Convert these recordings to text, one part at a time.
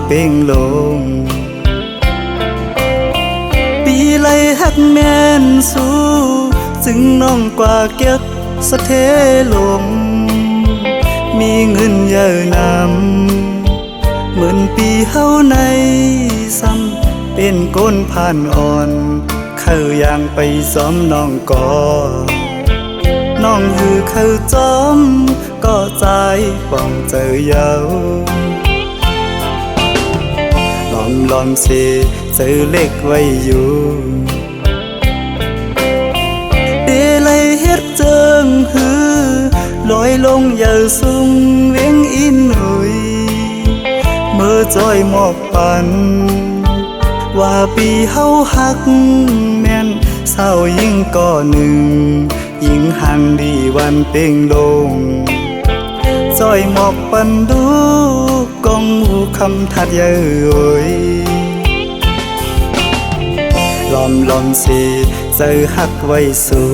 เป่งลงปีไลหักแม่นสู้จึงน้องกว่าเก็บสะเทลมมีเงินเยอะนำเหมือนปีเฮาในซ้ำเป็นก้นผ่านอ่อนเขาย่างไปซ้อมน้องก่อน้องหือเขาจอมก็ใจป้องเจอเยาลอมเสเจอเล็กไว้อยู่เดลัยเฮ็ดเจิงหือลอยลงอย่าสูงเวียงอินหุยเมื่อจอยหมอกปันว่าปีเฮาหักแม่นเศร้ายิ่งก่อหนึ่งยิ่งหันดีวันเป่งลงจอยหมอกปันดูกองหมู่คำทัดเย้ยลอมสิเจอหักไว้สู้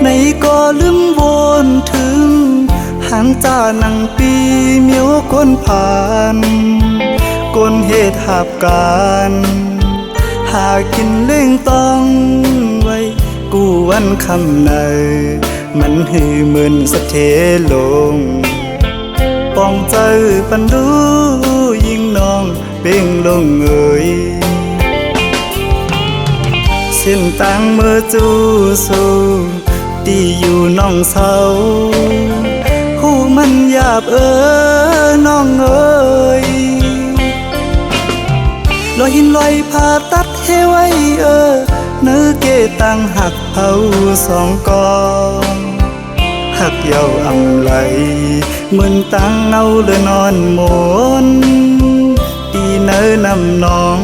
ในก็ลืมวนถึงหางจ่านังปีเมียวคนผ่านก้นเหตุหับการหากินเล่งต้องไว้กูวันคำในมันหือเหมือนสะเทลงป้องเจอปันดูยิ่งน้องเป่งลงเอ่ยเส้นต่างเมื่อจูสู้ตีอยู่น้องเศร้าหูมันหยาบน้องเอ่ยลอยหินลอยผ่าตัดเฮไว้เนื้อเกตังหักเผาสองกองหักเยาอำไหลเหมือนตังเอาเลยนอนหมนตีเนื้อนำน้อง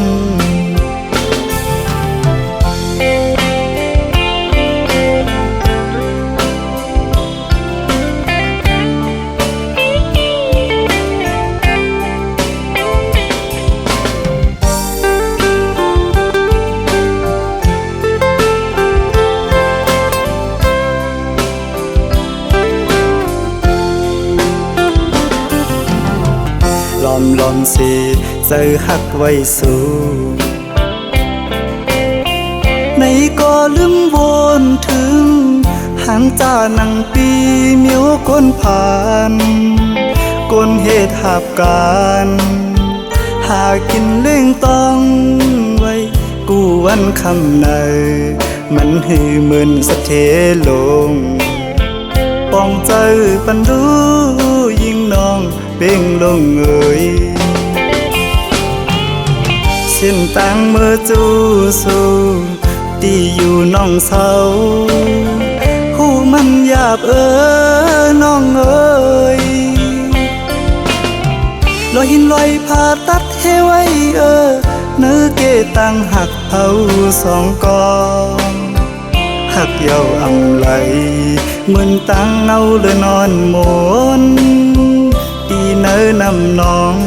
ลอมสิเจอหักไว้สู้ในก็ลืมวนถึงหางจ่านังปีเมียวคนผ่านก้นเหตุหับการหากินเล่งต้องไว้กูวันคำในมันหือเหมือนสะเทลงป้องเจอปันดูยิ่งน้องเป่งลงเอ่ยเส้นต่างเมื่อจูสู้ตีอยู่น้องเศร้าหูมันหยาบน้องเอ่ยลอยหินลอยผ่าตัดเฮไว้เนื้อเกตังหักเผาสองกองหักเยาอำไหลเหมือนตังเอาเลยนอนหมนตีเนื้อนำน้อง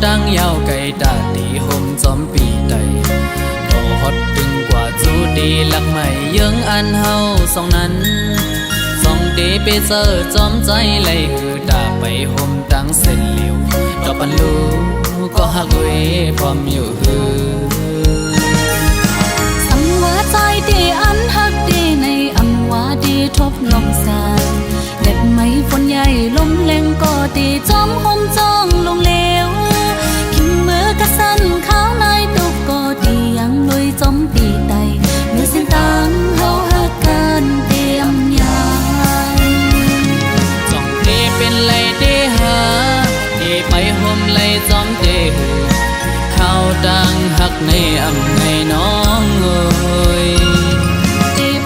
ตั้งยาวไก่ตาตีห่มจอมปีใดโตฮอดตึงกว่าจูดีหลักใหม่เยิงอันเฮาสองนั้นสองเดไปเจอจอมใจไหลหือตาไปห่มตั้งเส้นเหลียวดอกปันลูก็หักเวพร้อมอยู่หือสังว่าใจดีอันหักดีในอำว่าดีทบลมสายเด็ดไม้ฝนใหญ่ลมแรงก็ดีจอมห่มจ้องลงเลวขิงมือกระสันข้าวนายตุกก็ดียังลุยจอมปีไตเมื่อเส้นตังเฮาหักกันเตรียมยายจ้องเดเป็นไรเดหาเดไปห่มไรจอมเดข้าวดังหักในอำในน้องเอ้ย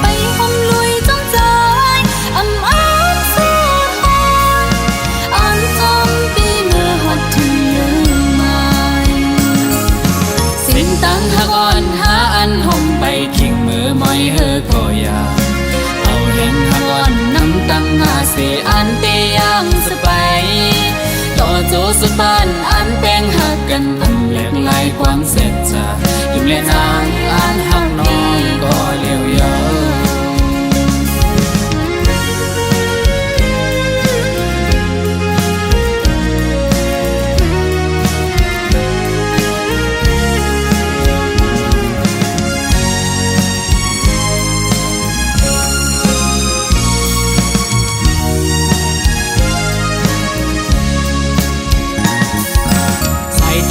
ไปห่มลุยจอมใจอำอ้างสุดหอนอันจอมปีเมื่อหอดถึงเรื่องใหม่สิ้นตังหักอ่อนหาอันห่มไปขิงมือมอยเฮอก็อยาเอาเห็นหักอ่อนน้ำตังหาเสอันเตยังสไปต่อโจสุดบ้านอันแป้งหักกันอำแหลกลายความเสร็จจะยิ้มเล่นางอันหักน้องก็เลี้ยวยาว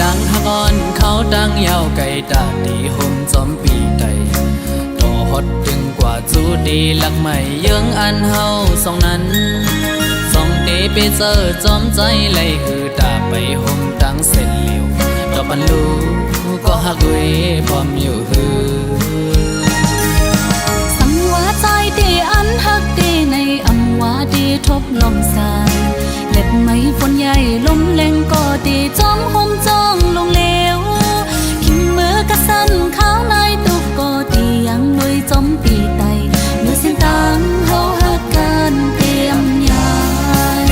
ตั้งหักอ่อนเขาตั้งยาวไก่ตาดีห่มจอมปีใดโตฮอดถึงกว่าจูดีหลักใหม่เยิงอันเฮาสองนั้นสองเดไปเจอจอมใจไหลหือตาไปห่มตั้งเส้นเหลียวดอกปันลูก็หักเวพร้อมอยู่หือสังว่าใจดีอันหักดีในอำว่าดีทบลมสายเล็บไม้ฝนใหญ่ลมแรงก็ดีจอมห่มจ้องลงเลวขิงมือกระสันข้าวนายตุกก็ดียังลุยจอมปีไตเมื่อเส้นตังเฮาหักกันเตรียมยาย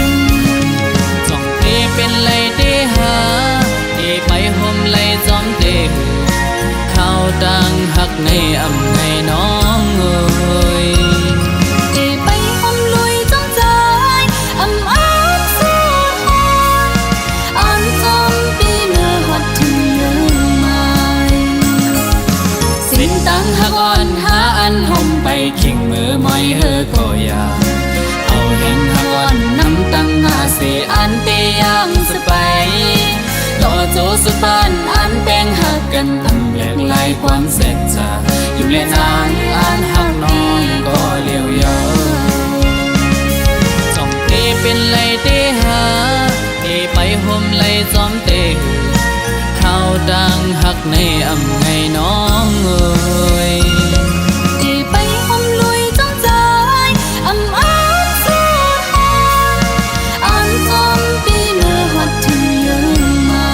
จ้องเดเป็นไรเดหาเดไปห่มไรจอมเดข้าวดังหักในอำในน้องเอ้ยไปห่มลุยจอมใจอำอ้างสุดหอนอันจอมปีเมื่อหอดถึงเรื่องใหม่สิ้นตังหักอ่อนหาอันห่มไปขิงมือมอยเฮอก็อยาเอาเห็นหักอ่อนน้ำตังหาเสอันเตยังสไปต่อโจสุดบ้านอันแป้งหักกันอำแหลกลายความเสร็จจะยิ้มเล่นนางอันหักน้องก็เลี้ยวยาวจ้องเตเป็นไรเตหาเตไปห่มไรจอมเตข้าวดังหักในอำในน้องเอ้ยไปห่มลุยจอมใจอำอ้างสุดหอนอันจอมปีเมื่อหอดถึงเรื่องใหม่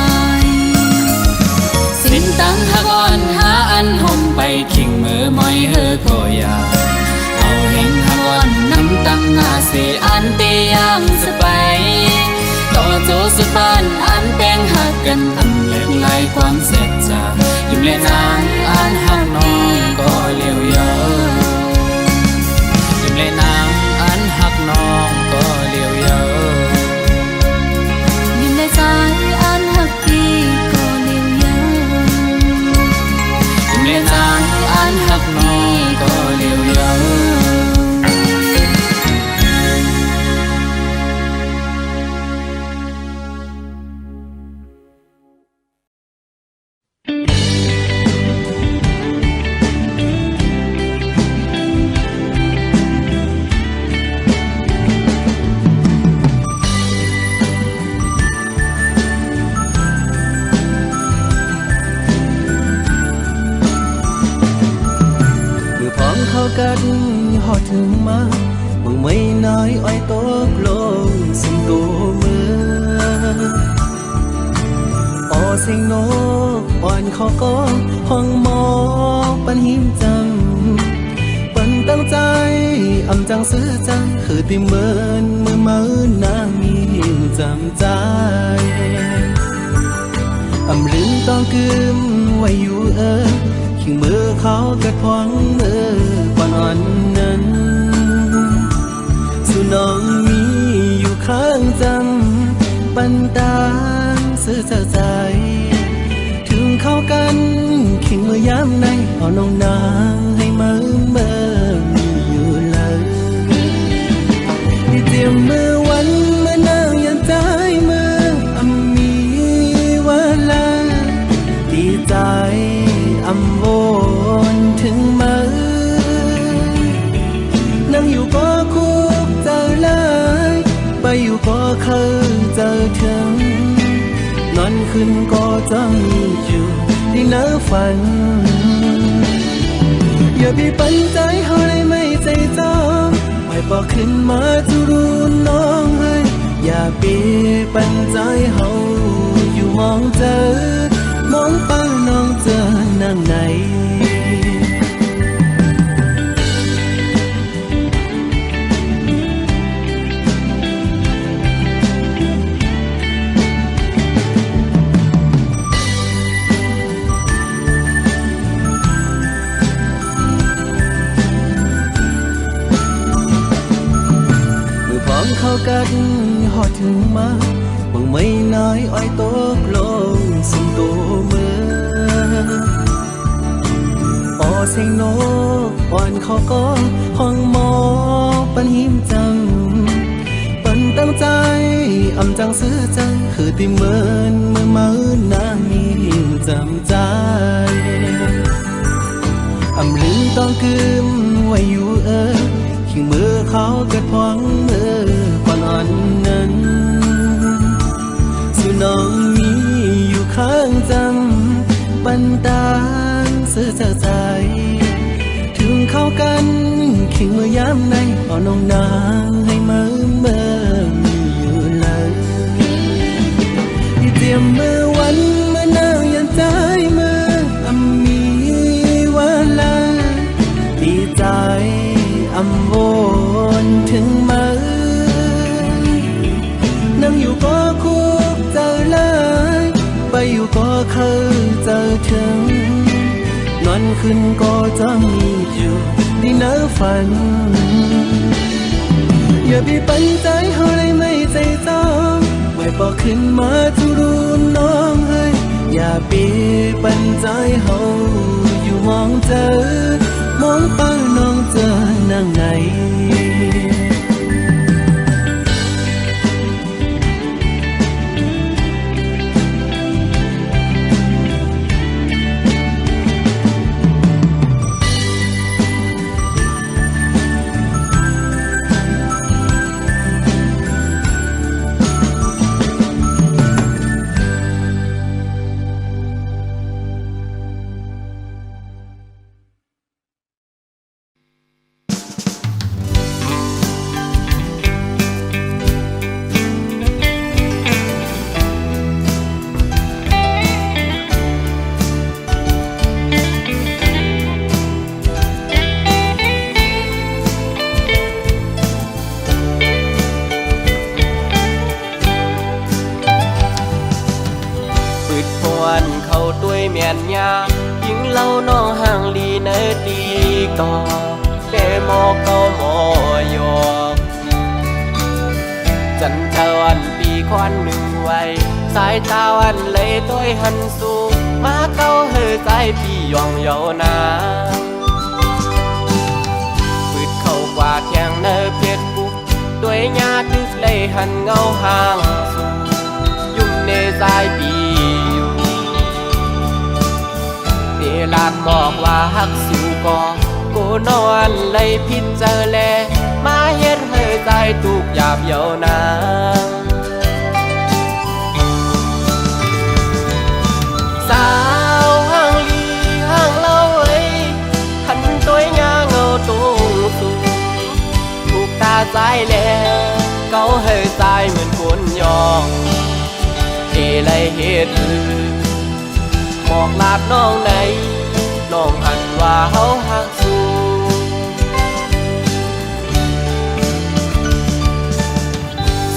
สิ้นตังหักอ่อนหาอันห่มไปขิงมือมอยเฮอก็อยาเอาเห็นหักอ่อนน้ำตังหาเสอันเตยังสไปต่อโจสุดบ้านอันแป้งหักกันอำแหลกลายความเสร็จจะยิ้มเล่นนางอันหักน้องก็เลี้ยวยาวยิ้มเล่นนางอันหักน้องก็เลี้ยวยาวยิ้มในใจอันหักดีก็เลี้ยวยาวยิ้มเล่นนางอันหักน้องก็เลี้ยวยาวกันหอดถึงมามึงไม่น้อยอ้อยตกลงสุ่มตัวมือออเสียงนกอ่อนขอก็ห้องหมอปันหิมจังปันตั้งใจอำจังซื้อจังคือติเมินมือมือนางมีหิมจำใจ ต้องกึมไว้อยู่ขิงมือเขากระทวงมือก่อนอ่อนนั้นสู่น้องมีอยู่ข้างจำปันตางซื้อใจ ถึงเข้ากันขิงมือยามในเอาน้องนางให้เมื่อมีอยู่เลยที่เตรียมมือวันเมื่อนางยันใจมือมีเวลาดีใจโอนถึงมือนั่งอยู่ก็คุกเจอเลยไปอยู่ก็เคยเจอถึงนอนขึ้นก็จะมีอยู่ที่เนื้อฝันอย่าไปปันใจเฮาเลยไม่ใจจองไม่บอกขึ้นมาจะรู้น้องให้อย่าไปปันใจเฮาอยู่มองเจอมองเป้าน้องเจอนั่งไหนเข้ากันหอดถึงมาหวังไม่น้อยอ้อยตกลงสุ่มตัวมือปอเสียงนกอ่อนเขาก็ห้องหมอปันหิมจังปันตั้งใจอำจังซื้อจังคือติเหมือนเมื่อมาหน้ามีหิมจำใจอำลืมต้องกึมไว้อยู่ขิงมือเขากระทวงมือก่อนอ่อนนั้นสู่น้องมีอยู่ข้างจำปันตางซื้อใจ ถึงเข้ากันขิงมือยามในเอาน้องนางให้เมื่อมีอยู่เลยที่เตรียมมือวันเมื่อนางยันใจมือมีเวลาดีใจโอนถึงมือนั่งอยู่ก็คุกเจอเลยไปอยู่ก็เคยเจอถึงนอนขึ้นก็จะมีอยู่ที่เนื้อฝันอย่าไปปันใจเฮาเลยไม่ใจจองไว้บอกขึ้นมาจะรู้น้องให้อย่าไปปันใจเฮาอยู่มองเจอมองไปน้องเจอนั่งไหนเมียนยายิงเล่าน้องห่างลีเนดีก่อเดโมเกาโมยกจันทวันปีควันหนึ่งไว้สายตาวันเลยต้อยหันสู่มาเก้าเฮอใจพี่ยองเยานาปืดเข้ากว่าแข่งเนอเพชรบุกด้วยยาตึกเลยหันเงาห่างสู่ยุ่งในใจปีลาดบอกว่าฮักสิวก็กูนอนเลยพิจารแลมาเฮ็ดให้ใจตุกหยาบเยาวนางสาวห่างลีห่างเล่าเอ้ยหันตัวยาเงาตุงสูถูกตาใจแล้วเก้าให้ใจเหมือนคนยองเอเลยเฮ็ดบอกลาดน้องในน้องหันว่าเฮาหักสู้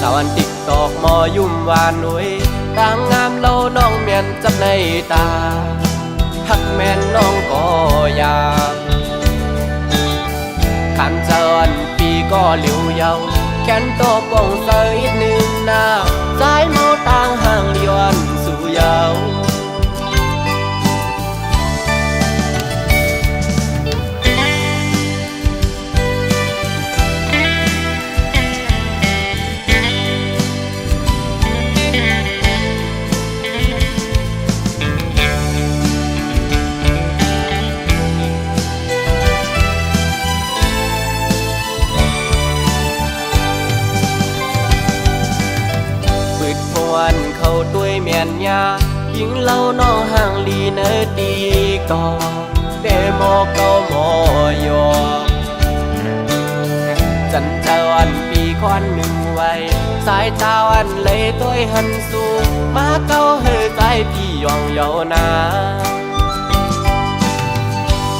ส สาวันติ๊กตอกมอยุ่มวานหนุ่ยต่างงามเล่าน้องเมียนจับในตาหักแม่นน้องก็อยากขันเจอนปีก็เหลียวเยาแขนโตป่องเสยหนึ่งหน้าสายเมาต่างห่างเลียนสู่เยาเขาด้วยเมียนยายิงเล่าน้องห่างลีเนอดีก่อเดโมเก้าหมอยอจันเจ้าอันปีควันหนึ่งไว้สายตาวันเลยตัวหันสูงมาเก้าเฮใจพี่ยองเยานา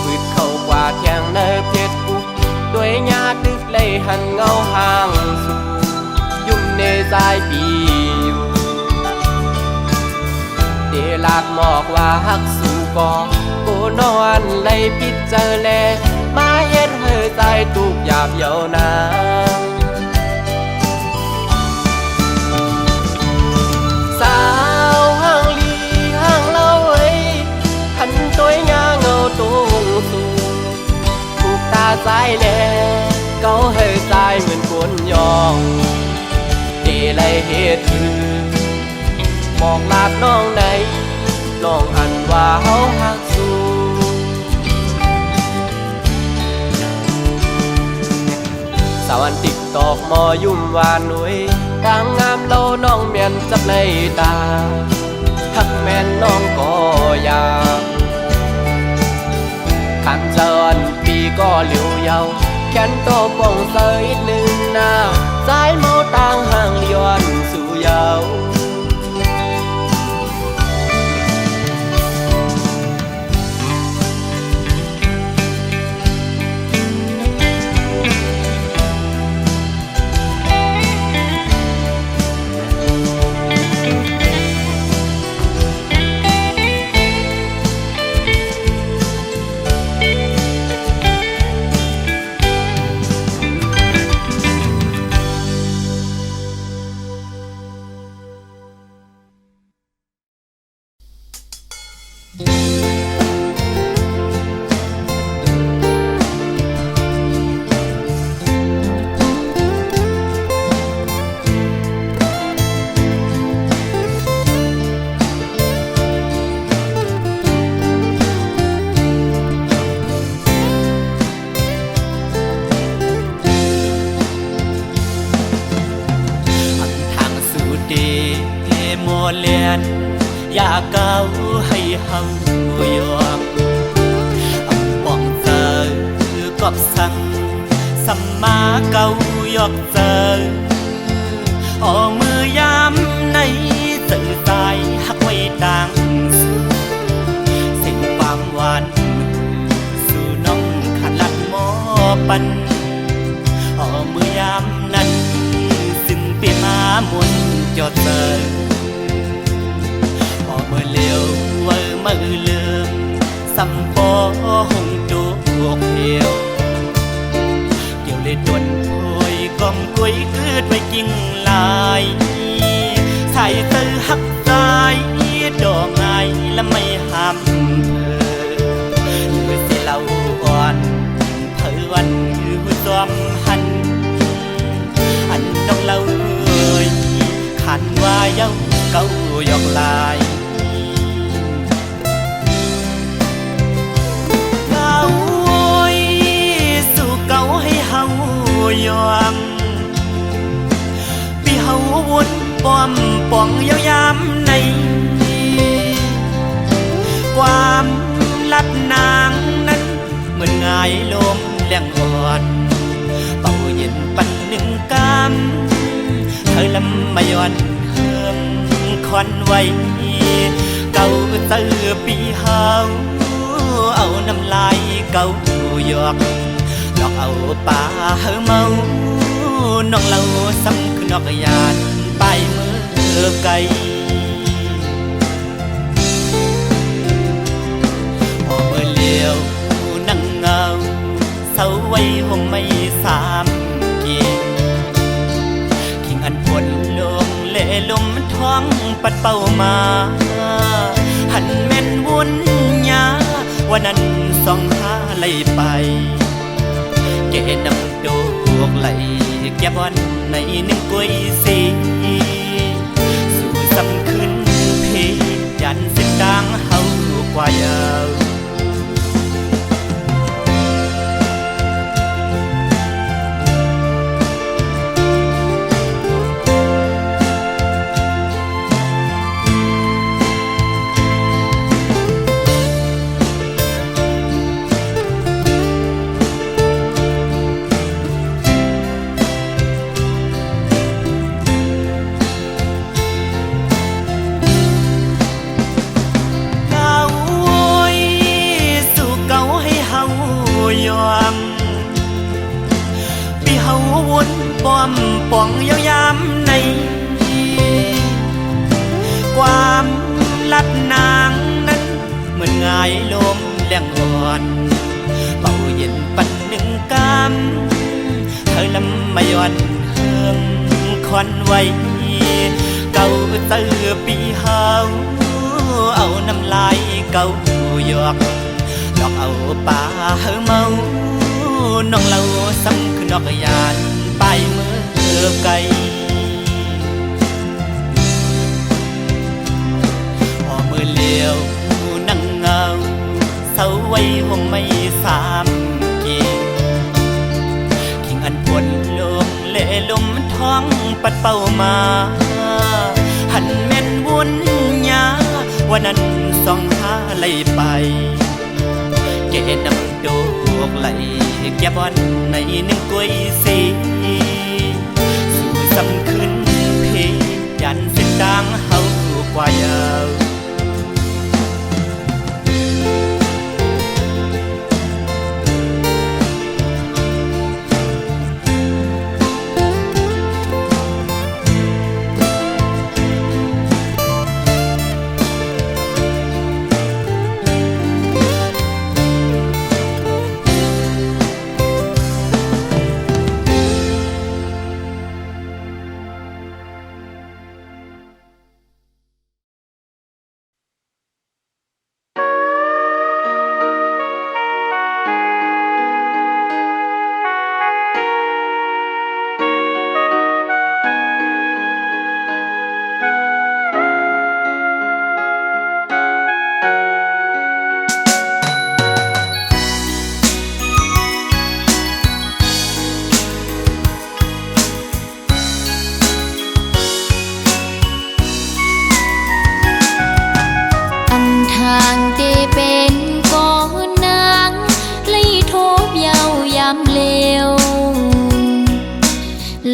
ปืดเข้ากว่าเที่ยงเนอเพชรบุกด้วยยาตึกเลยหันเงาห่างสูงยุ่มเนใจปีเดลาดหมอกว่าหักสู่กองกูนอนเลยปิดเจอแลมาเฮ็ดเฮอใจตุกหยาบเยาวนางสาวห่างลีห่างเล่าเอ้ยหันตัวยาเงาตุงสูถูกตาใจแลเก้าเฮอใจเหมือนคนยองเดเลยเฮ็ดคือบอกลาดน้องในน้องอันว่าเฮาหักสู้สาวันติ๊กตอกมอยุ่มวานหนุ่ยต่างงามเล่าน้องเมียนจับในตาหักแม่นน้องก็อยากขันเจอนปีก็เหลียวเยาแขนโตป่องเสยหนึ่งหน้าสายเมาต่างห่างเลียนสู่เยาอยากเก้าให้เฮายอมป้องเจอกอบสั่งสัมมาเก้ายอกเจอมือยามในสื่อสายหักไว้ต่างสิ่งความหวานสู่น้องขันลัดหมอปันมือยามนั้นซึ่งเปียมามุนจอดเจอเมื่อเลี้ยวเมื่อลืมสัมปอหงจูกเหี่ยวเกี่ยวเลยดวนโอยกอมกุ้ยคืดไปกิ่งลายใส่เตือหักใจดอกไงและไม่ห้ามเพื่อสิเล่าอ่อนเธอวันคือซ้อมหันอันน้องเล่าขันว่าเย้าเก้ายอกลายยอมปีเฮาวนป้อมป่องยาวยามในความลัดนางนั้นเหมือนง่ายลมแรงอ่อนเป่าเย็นปันหนึ่งกำเธอลำมาย้อนเฮิมคอนไว้เก่าเตือปีเฮาเอาน้ำลายเก่าหยอกหลอกเอาป่าเฮาเมา น้องเล่าซ้ำคือนอกยานไปมือไกลพอมือเลี้ยวนั่งเงาเศร้าไว้ห่มไม่สามเกียงทิ้งอันปวดลงเล่ลมท้องปัดเป่ามาหันแม่นวุ่นยาวันนั้นส่องหาไหลไปเกนำดอกไหลแก้บวันในหนึ่งกล้วยสีสู่สำขึ้นเพยันเส้นดังเฮากว่ายาวป้อมป่องยาวยามในความลับนางนั้นเหมือนง่ายลมแรงอ่อนเป่าเย็นปันหนึ่งกำเธอลำไม่ย่อนเฮืองควันไว้เก่าเตือปีเฮาเอาน้ำลายเก่าหยอกหลอกเอาป่าเฮาเมาน้องเล่าซ้ำคือนอกยานไปมือไกลพอมือเลี้ยวนั่งเงาเศร้าไว้ห่มไม่สามเกียงทิ้งอันปวดลงเล่ลมท้องปัดเป่ามาหันแม่นวุ่นยาวันนั้นส่องหาไหลไปเกนำดอกไหลแก้บวันในหนึ่งกล้วยสีสู่สำขึ้นเพยันเส้นดังเฮากว่ายาว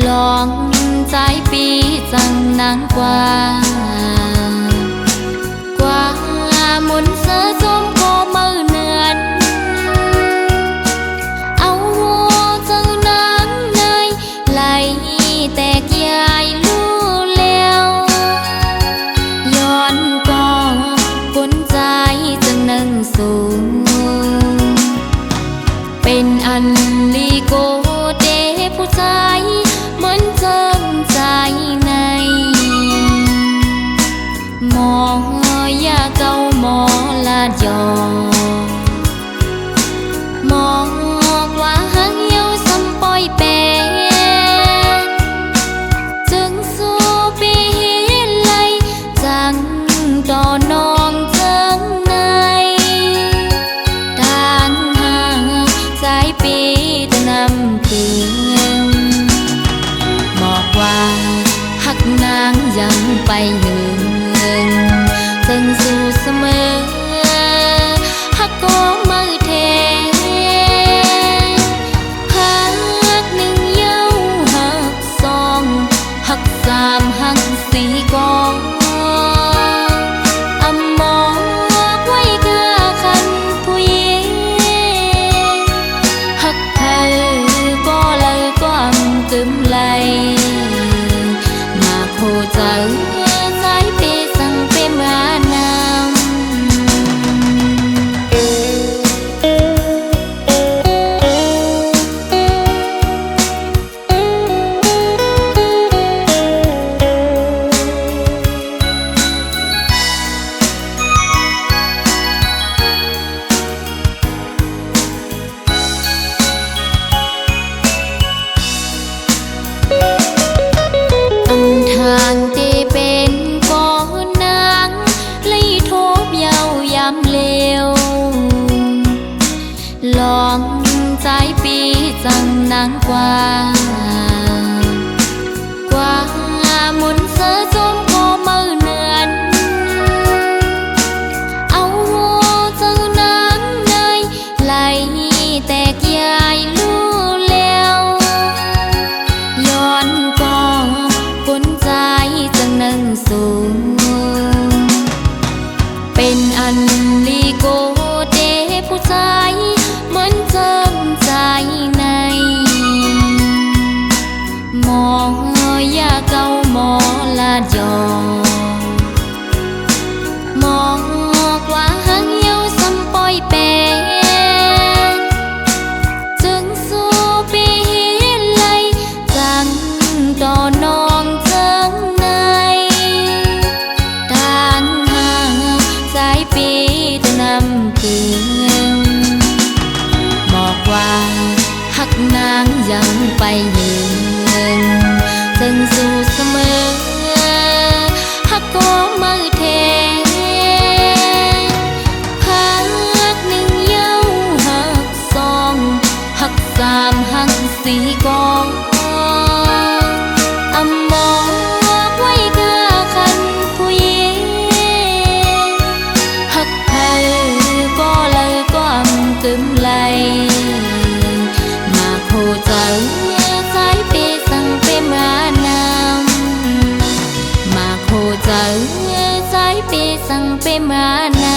ลองใจปีจังนางกว่ากว่ามุนเสือจมก็มือเนือนเอาเจ้านางในไหลแตกยายลู่แล้วย้อนก็กุนใจจังนั่งสูงเป็นอันลีโกเดผู้ชายเหมือนเจิมใจในหมอยาเก่าหมอลาดยอหมอกว่าหังเยาสำปอยแปนจึงสู้ปีไลจังต่อนองเจิงในทางห่างสายปีจะนำเตือนบอกว่าหักนางยังไปหึงจึงสู้เสมอหักก็มือเทหักหนึ่งเย้าหักสองหักสามหักสี่กองอำมองไว้กาคันผู้หญิงหักเธอก็เลยก็อำกึมไหล างที่เป็นก่อนนางเลยทบเยาว์ยามเลวลองใจปีจังนางกว่า กว่ามุนเสือจมก็มือเนือนเอาเจ้านางในไหลแตกยายลู่แล้วย้อนก็ฝนใจจังนั่งสูงเป็นอันลีโกเดผู้ชายเหมือนเจิมใจในหมอยาเก่าหมอลาดยอหมอกว่าหางเหี่ยวซ้ำปอยแปนจึงสู้ปีไลจังต่อนองเจิงในทางห่างสายปีจะนำคืนบอกว่าหักนางยังไปยืนจึงสู้เสมอหักก็มือเทหักหนึ่งเย้าหักสองหักสามหักสี่กองอำบอกไว้กาคันผู้หญิงหักใครก็เลยก็อำกึมไหลมาโคใจสายเปสั่งเปมานำมาโคใจสายเปสั่งเปมานำ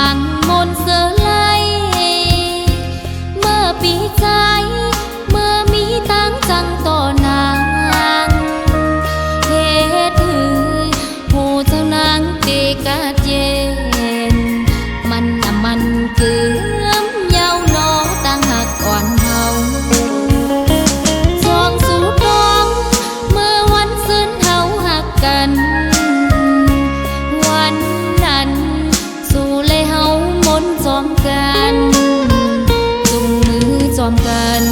างมนต์เสือไลเมื่อปีใจเมื่อมีตั้งจังต่อนางเหตุผู้เจ้านางเดกาเย็นมันเกือมยาวนอตั้งหักอ่อนเฮาสองสู่ดองเมื่อวันซึ้นเฮาหักกันวันนั้นสู่เลยเฮามนต์จอมกันจุงมือจอมกัน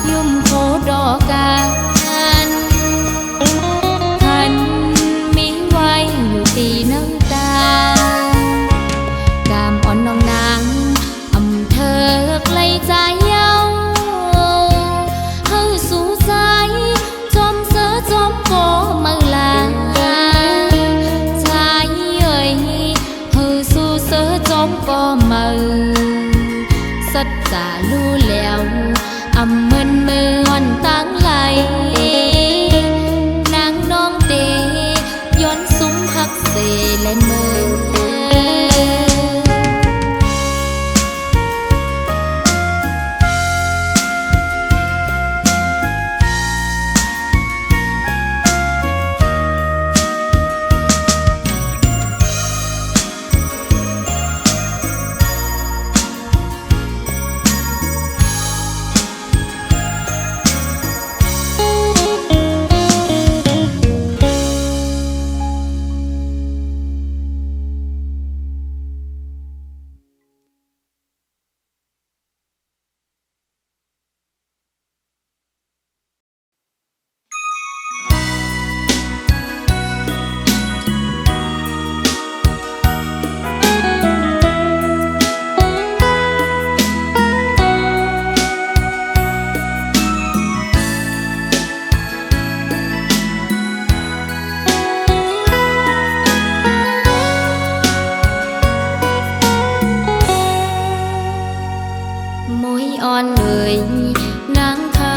ยุ่มโคดอกกันทันมีไว้อยู่ตีน้ำตากามอ่อนน้องนางอำเธอไกลใจเย้าเฮาสู่ใจจอมเสือจอมโกมือลาใจเอ่ยเฮาสู่เสือจอมก็มือสัจจะรู้แล้วอำเมินมืออ่อนตั้งไหลนางน้องเตย้อนซุ้มหักเสและมืออ่อนเอ่ยนางเขา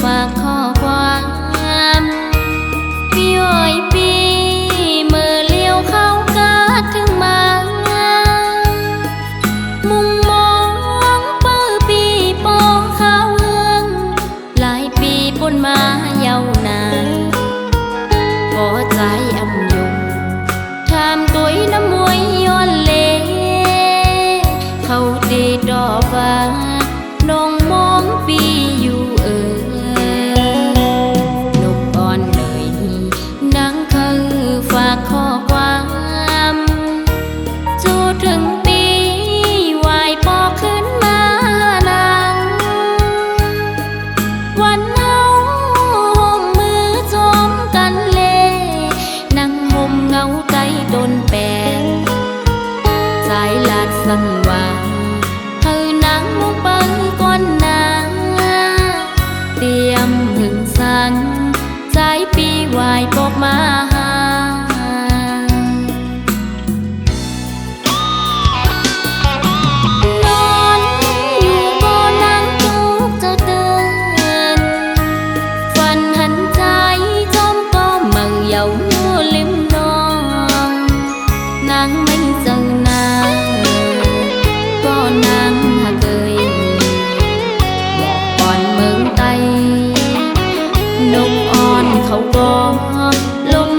ฝากข้อความปีอ้อยปีเมื่อเลี้ยวเข้ากาดถึงมามุงมองเปิดปีปองข้าวเฮืองหลายปีปนมาเยาวนานพอใจอำยงทำตัวน้ำมวยย้อนเลเขาดีดอกฟ้าน้องมองปีอยู่นกอ่อนเลยนางเขาฝากข้อความจูถึงปีวายปอขึ้นมานางวันเฮาห่มมือจอมกันเลนั่งห่มเงาใจโดนแปงสายลาดสั่นว่าเตรียมหึงสันใจปีวายปกมาหานอนอยู่บ่นั่งทุกเจ้าเตือนฝันหันใจจอมก็มั่งเยาว์ลิมนองนางไม่เจอนางก็นางหากเอ่ยนกอ่อนเขาก็ลม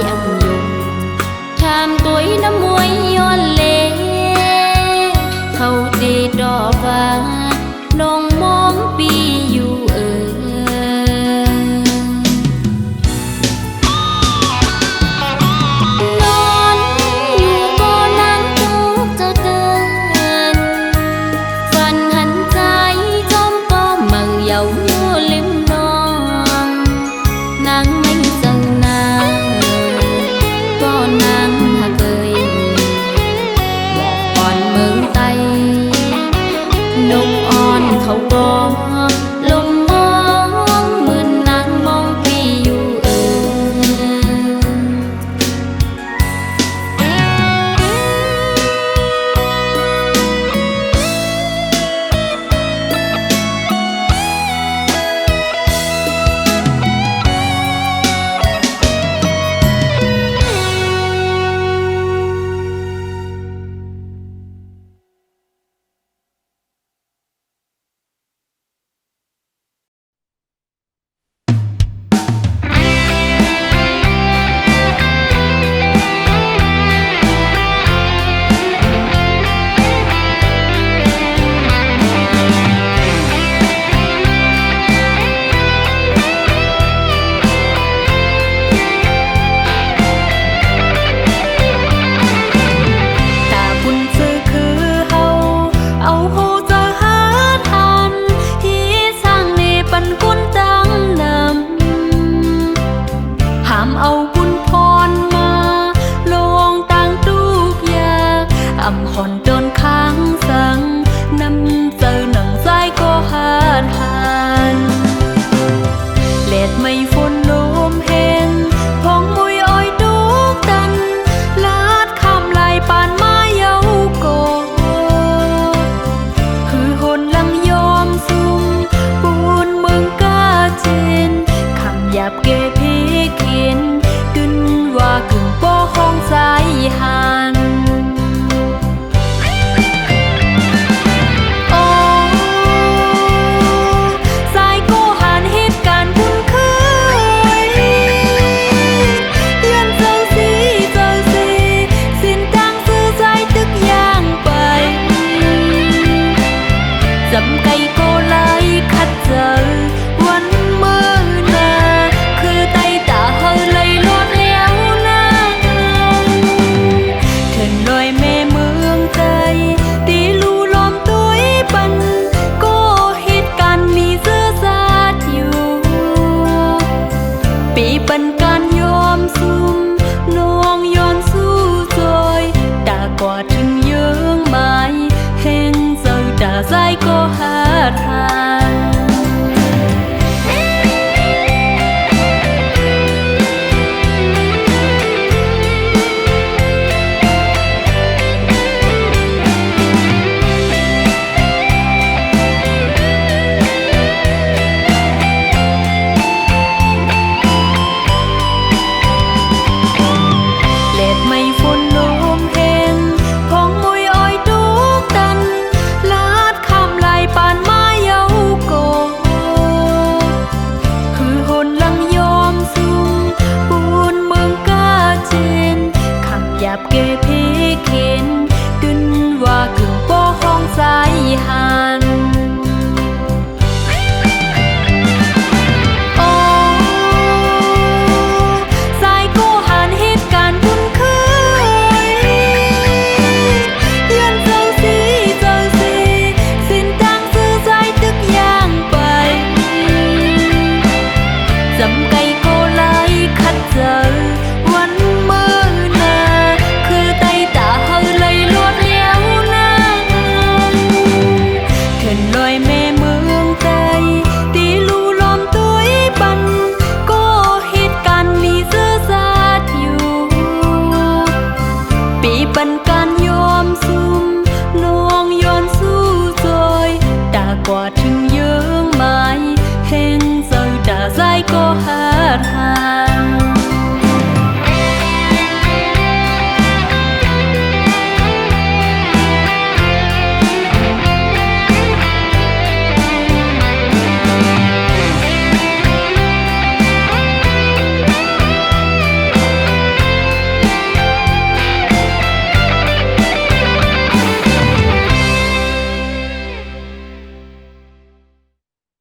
âm dùng tham tuổi năm muối yon lệ thâu tê đỏ và nong mong pi yu nón yu có nắng tốt cho tên phần hành trái trong có mừng dầu như lim non nắng mấy dần nàng có nắng hà cười một còn mừng tay nung on khẩu có lùng mong mừng nắng mong pi yu hòn trơn kháng sáng năm giờ nắng dài có hàn hàn lẹt mây phun lốm hèn phong mùi oi đúc tan lát kham lại bàn má dấu cổ hư hồn lăng yom sung buồn mừng ca trên kham dạp kê phí khiến đừng và cừng bó hong dài hàn dẫm cây cô lấy khách giờ quấn mơ nà khư tay tạ hơi lấy lót léo na thuyền loài mê mương tây tí lu lom túi bần cô hít can mi dơ ra chiều bị bần can yom sum nong yon su rồi đã quả trừng dương mai hên giờ đã dài cô hát hàn lẹt mây phun lốm hèn phong mùi oi đúc tan lát kham lại bàn má dấu cổ hư hồn lăng yom sung buồn mừng ca trên kham dạp kê